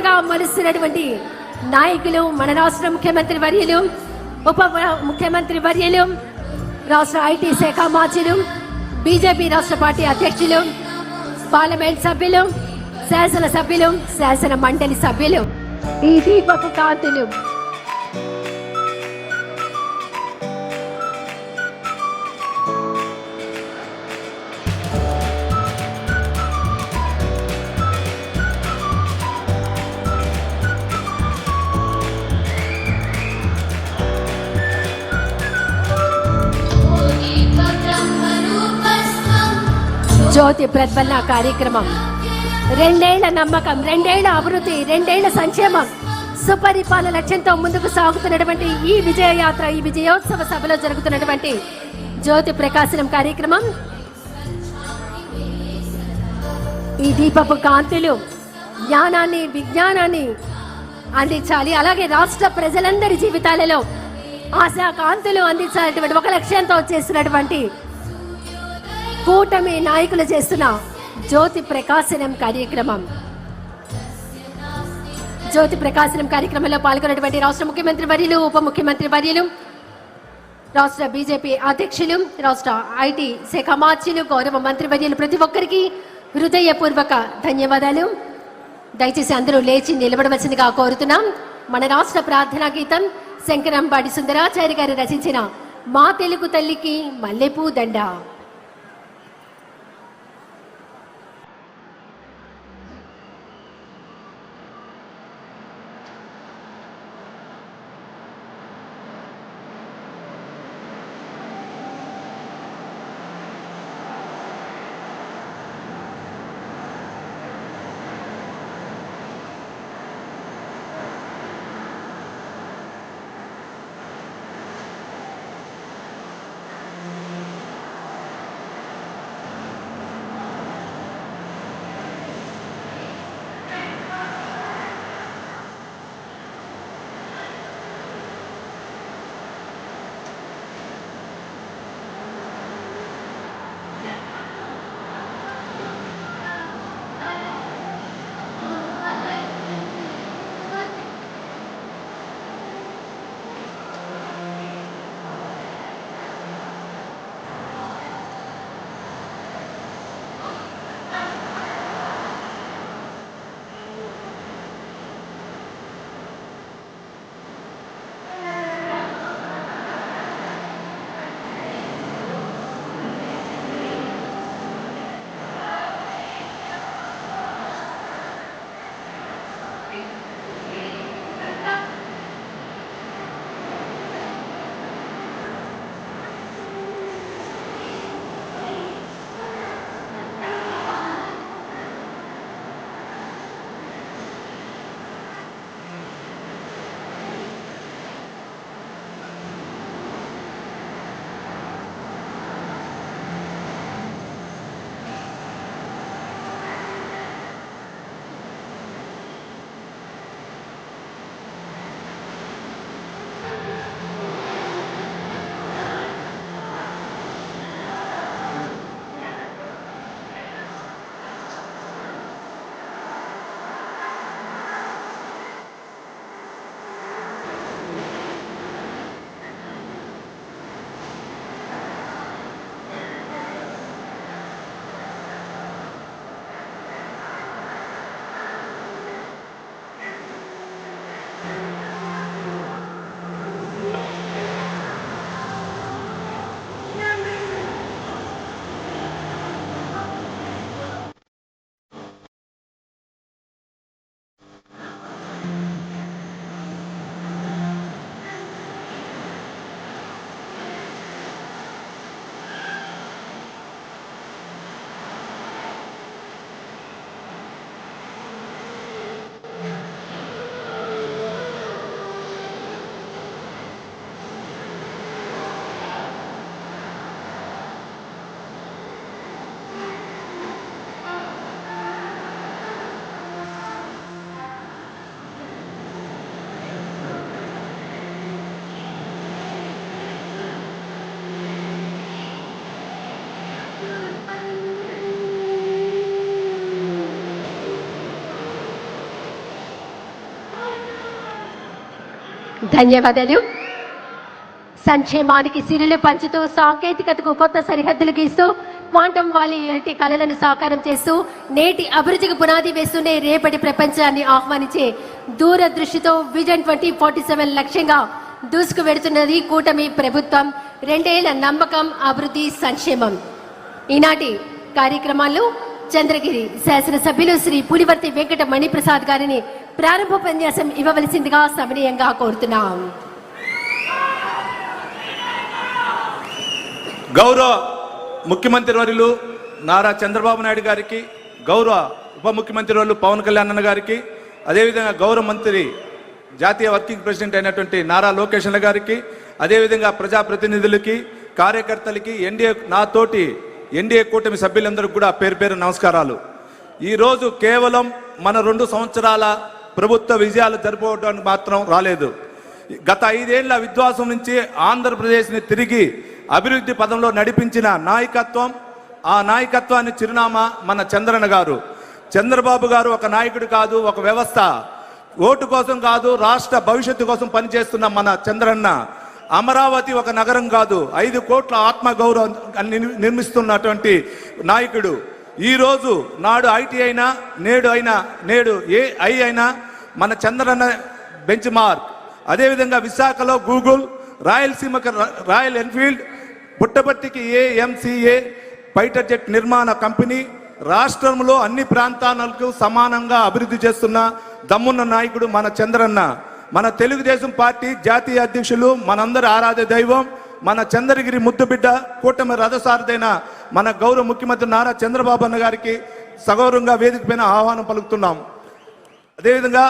మలుస్తున్నటువంటి నాయకులు, మన రాష్ట్ర ముఖ్యమంత్రి వర్యులు, ఉప ముఖ్యమంత్రి వర్యులు, రాష్ట్ర ఐటీ శాఖ మాజీలు, బీజేపీ రాష్ట్ర పార్టీ అధ్యక్షులు, పార్లమెంట్ సభ్యులు, శాసన సభ్యులు, శాసన మండలి సభ్యులు, ఈ దీపపు కాంతులు జ్యోతి ప్రజ్వలన కార్యక్రమం 2 ఏళ్ల నమ్మకం, 2 ఏళ్ల అభివృద్ధి, 2 ఏళ్ల సంక్షేమం, సుపరిపాలన లక్ష్యంతో ముందుకు సాగుతున్నటువంటి ఈ విజయయాత్ర, ఈ విజయోత్సవ సభలో జరుగుతున్నటువంటి జ్యోతి ప్రకాశనం కార్యక్రమం. ఈ దీపపు కాంతులు జ్ఞానాన్ని, విజ్ఞానాన్ని అందించాలి. అలాగే రాష్ట్ర ప్రజలందరి జీవితాలలో ఆశా కాంతులు అందించాలన్నటువంటి ఒక లక్ష్యంతో చేస్తున్నటువంటి కూటమి నాయకులు చేస్తున్న జ్యోతి ప్రకాశనం కార్యక్రమం. జ్యోతి ప్రకాశనం కార్యక్రమంలో పాల్గొన్నటువంటి రాష్ట్ర ముఖ్యమంత్రి వర్యులు, ఉప ముఖ్యమంత్రి వర్యులు, రాష్ట్ర బీజేపీ అధ్యక్షులు, రాష్ట్ర ఐటీ శాఖ మార్చులు, గౌరవ మంత్రి వర్యులు, ప్రతి ఒక్కరికి హృదయపూర్వక ధన్యవాదాలు. దయచేసి అందరూ లేచి నిలబడవలసిందిగా కోరుతున్నాం. మన రాష్ట్ర ప్రార్థనా గీతం శంకరంబాడి సుందరాచారి గారు రచించిన మా తెలుగు తల్లికి మల్లెపూ దండ. ధన్యవాదాలు. సంక్షేమానికి సిరులు పంచుతూ సాంకేతికతకు కొత్త సరిహద్దులు గీస్తూ క్వాంటం వాలిటీ కళలను సాకారం చేస్తూ నేటి అభివృద్ధికి పునాది వేస్తూనే రేపటి ప్రపంచాన్ని ఆహ్వానించే దూరదృష్టితో విజన్ 2047 లక్ష్యంగా దూసుకు వెడుతున్నది కూటమి ప్రభుత్వం. 2 ఏళ్ల నమ్మకం, అభివృద్ధి, సంక్షేమం. ఈనాటి కార్యక్రమాల్లో చంద్రగిరి శాసనసభ్యులు శ్రీ పులివర్తి వెంకట మణిప్రసాద్ గారిని ప్రారంభోపన్యాసం ఇవ్వవలసిందిగా సవినయంగా కోరుతున్నాం. గౌరవ ముఖ్యమంత్రి వర్యులు నారా చంద్రబాబు నాయుడు గారికి, గౌరవ ఉప ముఖ్యమంత్రి వర్యులు పవన్ కళ్యాణ్ అన్న గారికి, అదేవిధంగా గౌరవ మంత్రి జాతీయ వర్కింగ్ ప్రెసిడెంట్ అయినటువంటి నారా లోకేష్ అన్న గారికి, అదేవిధంగా ప్రజాప్రతినిధులకి, కార్యకర్తలకి, నాతోటి ఎన్డీఏ కూటమి సభ్యులందరికీ కూడా పేరు పేరు నమస్కారాలు. ఈరోజు కేవలం మన 2 సంవత్సరాల ప్రభుత్వ విజయాలు జరుపుకోవడానికి మాత్రం రాలేదు. గత 5 ఏళ్ల విధ్వాసం నుంచి ఆంధ్రప్రదేశ్ని తిరిగి అభివృద్ధి పదంలో నడిపించిన నాయకత్వం, ఆ నాయకత్వాన్ని చిరునామా మన చంద్రన్న గారు. చంద్రబాబు గారు ఒక నాయకుడు కాదు, ఒక వ్యవస్థ. ఓటు కోసం కాదు, రాష్ట్ర భవిష్యత్తు కోసం పనిచేస్తున్న మన చంద్రన్న. అమరావతి ఒక నగరం కాదు, 5 కోట్ల ఆత్మగౌరవం నిర్మిస్తున్నటువంటి నాయకుడు. ఈరోజు నాడు ఐటీ అయినా నేడు ఏఐ అయినా మన చంద్రన్న బెంచ్ మార్క్. అదేవిధంగా విశాఖలో గూగుల్, రాయలసీమకి రాయల్ ఎన్ఫీల్డ్, పుట్టపర్తికి ఏఎంసీఏ ఫైటర్ జెట్ నిర్మాణ కంపెనీ. రాష్ట్రంలో అన్ని ప్రాంతాలకు సమానంగా అభివృద్ధి చేస్తున్న దమ్మున్న నాయకుడు మన చంద్రన్న. మన తెలుగుదేశం పార్టీ జాతీయ అధ్యక్షులు, మనందరి ఆరాధ్య దైవం, మన చంద్రగిరి ముద్దుబిడ్డ, కూటమి రథసారథైన మన గౌరవ ముఖ్యమంత్రి నారా చంద్రబాబు అన్న గారికి సగౌరవంగా వేదిక పైన ఆహ్వానం పలుకుతున్నాం. అదేవిధంగా